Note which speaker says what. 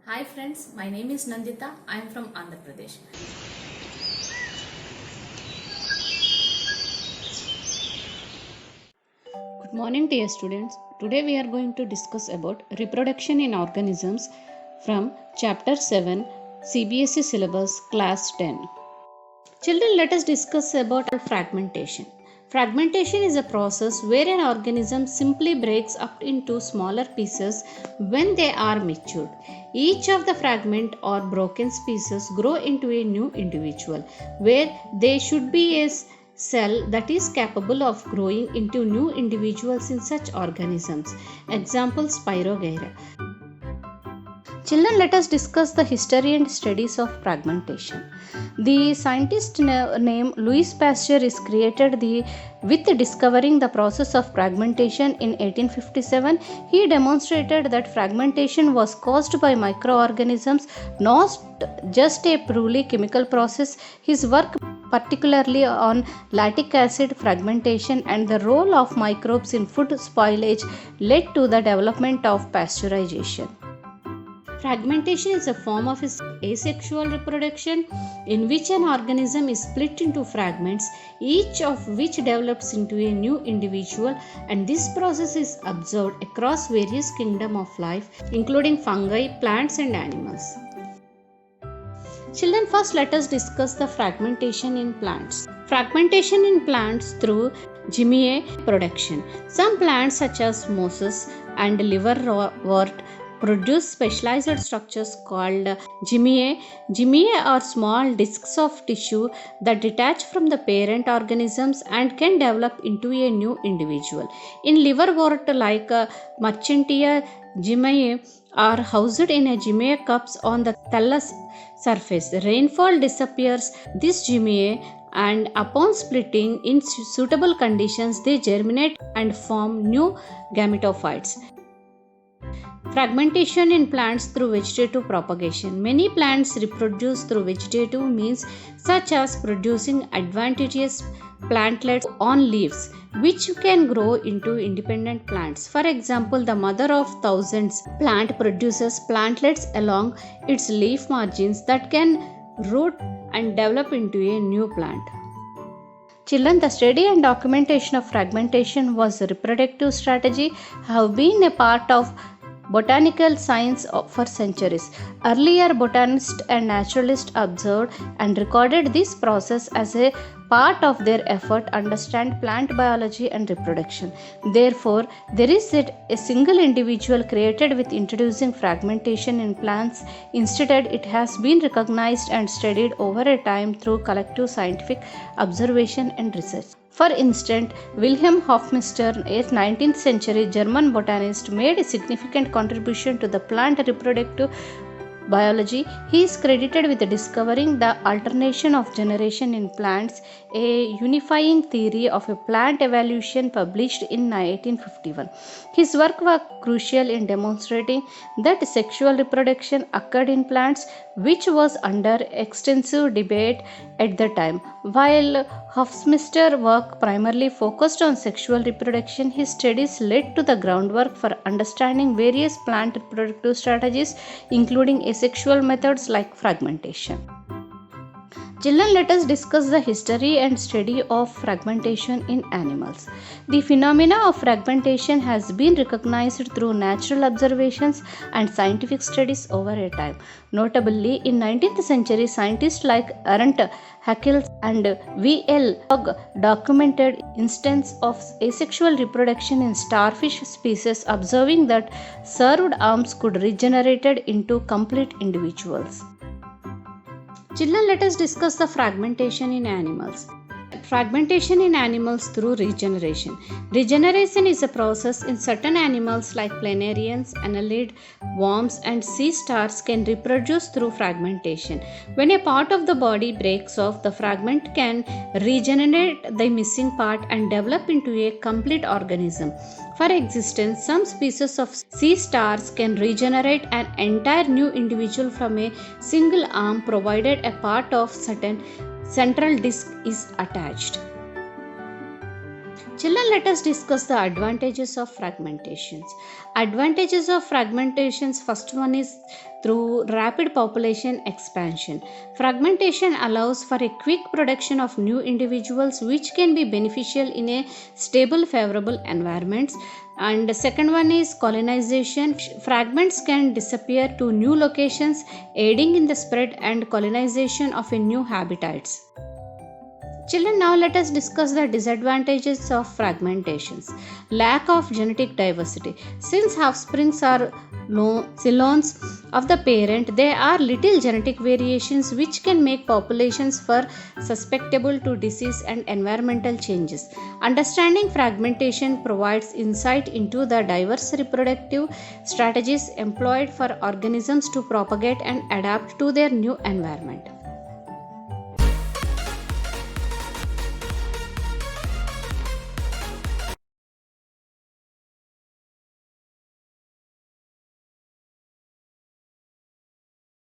Speaker 1: Hi friends, my name is Nandita. I am from Andhra Pradesh.
Speaker 2: Good morning dear students. Today we are going to discuss about reproduction in organisms from chapter 7 CBSE syllabus class 10. Children, let us discuss about fragmentation. Fragmentation is a process where an organism simply breaks up into smaller pieces when they are matured. Each of the fragment or broken pieces grow into a new individual where they should be a cell that is capable of growing into new individuals in such organisms. Example Spirogyra. Children, let us discuss the history and studies of fragmentation. The scientist named Louis Pasteur is credited with discovering the process of fragmentation in 1857. He demonstrated that fragmentation was caused by microorganisms, not just a purely chemical process. His work particularly on lactic acid fragmentation and the role of microbes in food spoilage led to the development of pasteurization. Fragmentation is a form of asexual reproduction in which an organism is split into fragments, each of which develops into a new individual, and this process is observed across various kingdoms of life, including fungi, plants, and animals. Children, first let us discuss the fragmentation in plants. Fragmentation in plants through Gymea production. Some plants such as mosses and liverwort produce specialized structures called Gymea. Gymea are small discs of tissue that detach from the parent organisms and can develop into a new individual. In liverwort like Marchantia, Gymea are housed in a Gymea cups on the thallus surface. Rainfall disappears this Gymea, and upon splitting in suitable conditions they germinate and form new gametophytes. Fragmentation in plants through vegetative propagation. Many plants reproduce through vegetative means such as producing advantageous plantlets on leaves, which can grow into independent plants. For example, the mother of thousands plant produces plantlets along its leaf margins that can root and develop into a new plant. Children, the study and documentation of fragmentation was a reproductive strategy have been a part of botanical science for centuries. Earlier botanists and naturalists observed and recorded this process as a part of their effort to understand plant biology and reproduction. Therefore, there is a single individual created with introducing fragmentation in plants. Instead, it has been recognized and studied over a time through collective scientific observation and research. For instance, Wilhelm Hofmeister, a 19th century German botanist, made a significant contribution to the plant reproductive biology. He is credited with discovering the alternation of generation in plants, a unifying theory of a plant evolution published in 1851. His work was crucial in demonstrating that sexual reproduction occurred in plants, which was under extensive debate at the time. While Hofmeister's work primarily focused on sexual reproduction, his studies led to the groundwork for understanding various plant reproductive strategies, including asexual methods like fragmentation. Children, let us discuss the history and study of fragmentation in animals. The phenomena of fragmentation has been recognized through natural observations and scientific studies over a time. Notably, in 19th century, scientists like Arendt, Haeckel, and V.L. Log documented instances of asexual reproduction in starfish species, observing that served arms could regenerate into complete individuals. Children, let us discuss the fragmentation in animals. Fragmentation in animals through regeneration. Regeneration is a process in certain animals like planarians, annelid, worms, and sea stars can reproduce through fragmentation. When a part of the body breaks off, the fragment can regenerate the missing part and develop into a complete organism. For existence, some species of sea stars can regenerate an entire new individual from a single arm provided a part of certain central disc is attached. Children, let us discuss the advantages of fragmentations. Advantages of fragmentations, first one is through rapid population expansion. Fragmentation allows for a quick production of new individuals which can be beneficial in a stable favorable environments. And the second one is colonization. Fragments can disappear to new locations, aiding in the spread and colonization of a new habitats. Children, now let us discuss the disadvantages of fragmentations. Lack of genetic diversity. Since offsprings are clones of the parent, there are little genetic variations which can make populations for susceptible to disease and environmental changes. Understanding fragmentation provides insight into the diverse reproductive strategies employed for organisms to propagate and adapt to their new environment.